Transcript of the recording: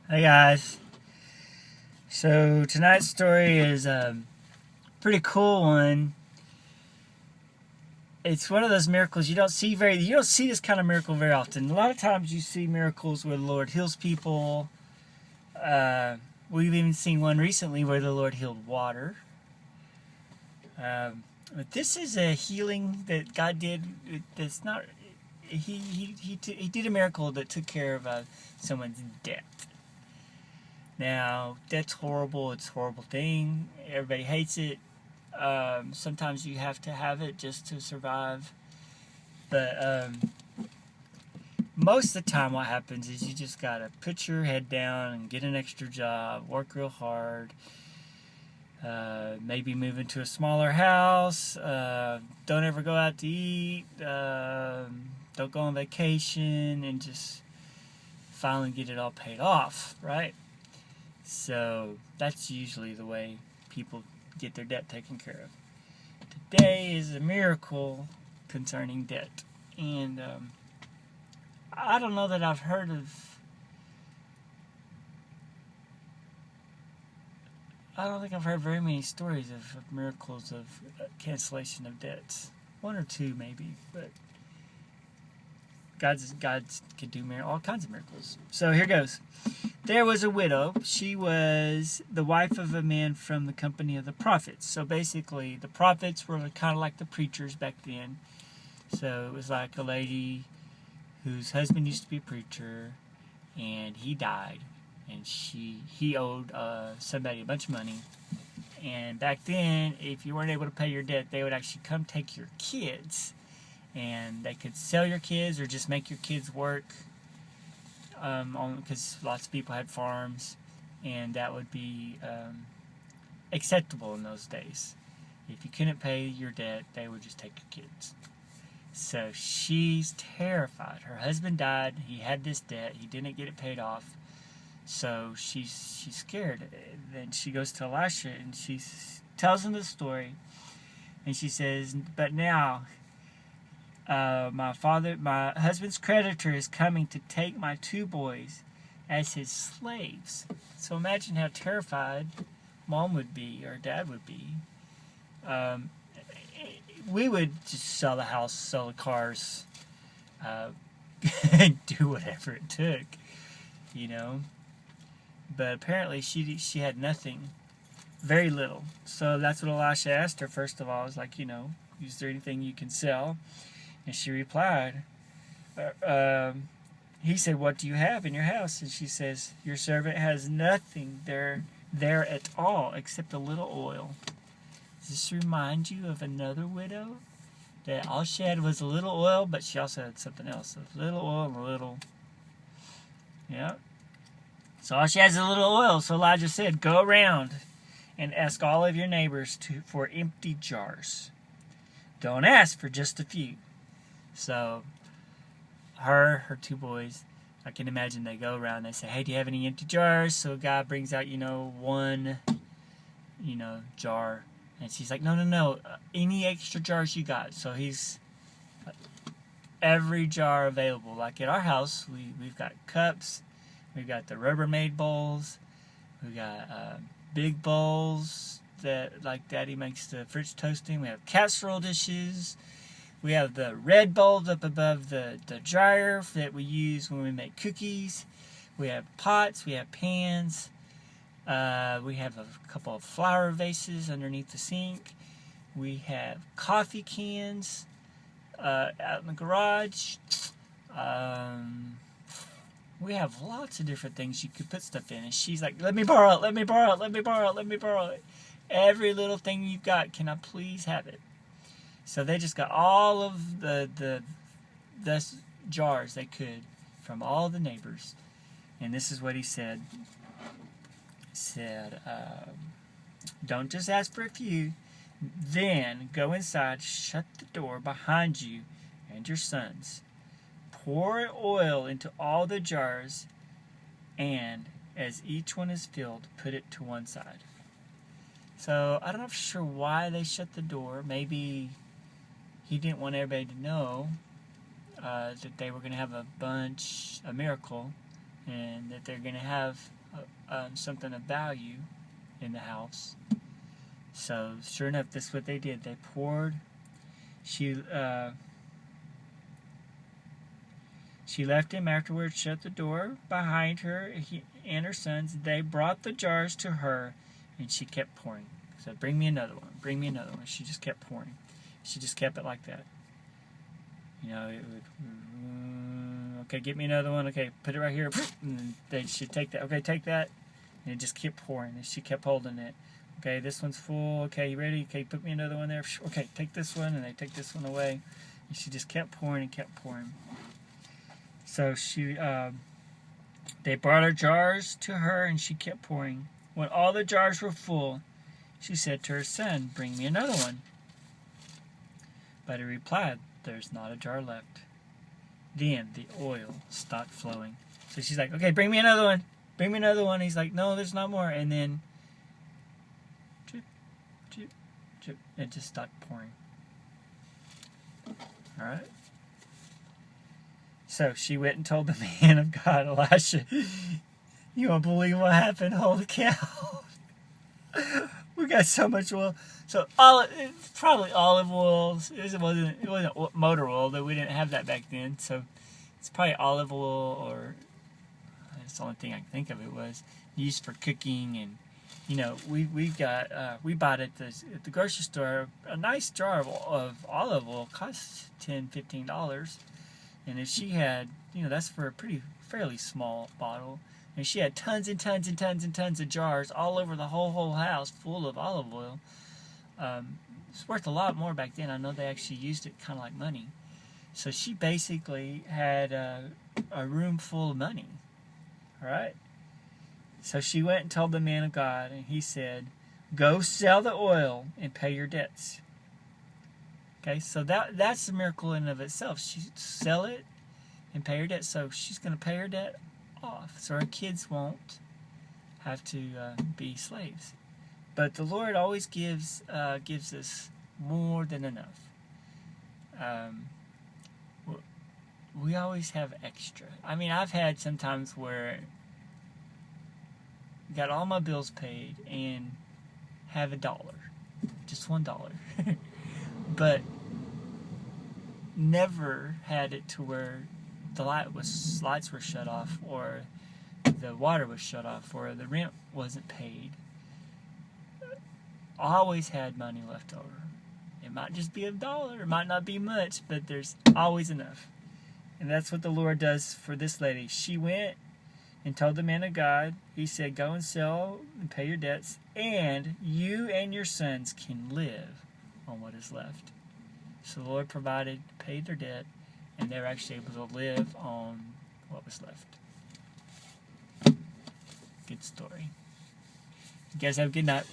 Hey guys. So tonight's story is a pretty cool one. It's one of those miracles you don't see this kind of miracle very often. A lot of times you see miracles where the Lord heals people. We've even seen one recently where the Lord healed water. But this is a healing that God did. That's not. He did a miracle that took care of someone's death. Now, that's horrible. It's a horrible thing. Everybody hates it. Sometimes you have to have it just to survive. But most of the time, what happens is you just gotta put your head down and get an extra job, work real hard. Maybe move into a smaller house. Don't ever go out to eat. Don't go on vacation, and just finally get it all paid off, right? So that's usually the way people get their debt taken care of. Today is a miracle concerning debt. And I don't know that I've heard of. I don't think I've heard very many stories of miracles of cancellation of debts. One or two, maybe, but God's can do all kinds of miracles. So here goes. There was a widow. She was the wife of a man from the company of the prophets. So basically, the prophets were kind of like the preachers back then. So it was like a lady whose husband used to be a preacher, and he died, and he owed somebody a bunch of money. And back then, if you weren't able to pay your debt, they would actually come take your kids, and they could sell your kids or just make your kids work. Because lots of people had farms, and that would be acceptable in those days. If you couldn't pay your debt, they would just take your kids. So she's terrified. Her husband died. He had this debt. He didn't get it paid off. So she's scared. Then she goes to Elisha, and she tells him the story. And she says, "But now, my husband's creditor is coming to take my two boys as his slaves." So imagine how terrified mom would be or dad would be. We would just sell the house, sell the cars, do whatever it took, you know. But apparently she had nothing, very little. So that's what Elisha asked her. First of all, is like, is there anything you can sell? And she replied, he said, "What do you have in your house?" And she says, "Your servant has nothing there at all except a little oil." Does this remind you of another widow? That all she had was a little oil, but she also had something else. A little oil and a little... Yeah. So all she has is a little oil. So Elijah said, "Go around and ask all of your neighbors for empty jars. Don't ask for just a few." So her two boys, I can imagine they go around, they say, "Hey, do you have any empty jars?" So a guy brings out, one, jar. And she's like, no, any extra jars you got. So he's every jar available. Like at our house, we've got cups, we've got the Rubbermaid bowls, we've got big bowls that like Daddy makes the French toasting. We have casserole dishes. We have the red bowls up above the dryer that we use when we make cookies. We have pots, we have pans. We have a couple of flower vases underneath the sink. We have coffee cans out in the garage. We have lots of different things you could put stuff in. And she's like, "Let me borrow it, let me borrow it, let me borrow it, let me borrow it. Every little thing you've got, can I please have it?" So they just got all of the jars they could from all the neighbors. And this is what he said. "Don't just ask for a few. Then go inside, shut the door behind you and your sons. Pour oil into all the jars, and as each one is filled, put it to one side." So I don't know for sure why they shut the door. Maybe he didn't want everybody to know that they were going to have a miracle, and that they're going to have something of value in the house. So sure enough, that's what they did. They poured. She left him afterwards, shut the door behind her and her sons. They brought the jars to her, and she kept pouring. Said, bring me another one, bring me another one. She just kept pouring. She just kept it like that. You know, it would, okay, get me another one. Okay, put it right here. And then she'd take that. Okay, take that. And it just kept pouring. And she kept holding it. Okay, this one's full. Okay, you ready? Okay, put me another one there. Okay, take this one. And they take this one away. And she just kept pouring and kept pouring. So they brought her jars to her, and she kept pouring. When all the jars were full, she said to her son, bring me another one. But he replied, there's not a jar left. Then the oil stopped flowing. So she's like, okay, bring me another one. Bring me another one. He's like, no, there's not more. And then, drip, drip, drip, it just stopped pouring. All right. So she went and told the man of God, Elisha, you won't believe what happened. Holy cow. We got so much oil. So probably olive oil. It wasn't motor oil, though we didn't have that back then. So it's probably olive oil, or that's the only thing I can think of. It was used for cooking, and you know we bought at the grocery store a nice jar of olive oil costs $10-15, and if she had, you know, that's for a fairly small bottle. And she had tons and tons and tons and tons of jars all over the whole house full of olive oil. It's worth a lot more back then. I know they actually used it kind of like money. So she basically had a room full of money. All right? So she went and told the man of God, and he said, go sell the oil and pay your debts. Okay, so that's a miracle in and of itself. She sell it and pay her debt. So she's going to pay her debt off, so our kids won't have to be slaves. But the Lord always gives us more than enough. We always have extra. I mean, I've had sometimes where I got all my bills paid and have $1, just $1, but never had it to where the lights were shut off, or the water was shut off, or the rent wasn't paid. I always had money left over. It might just be $1, it might not be much, but there's always enough. And that's what the Lord does for this lady. She went and told the man of God, he said, go and sell and pay your debts, and you and your sons can live on what is left. So the Lord provided, paid their debt, and they were actually able to live on what was left. Good story. You guys have a good night.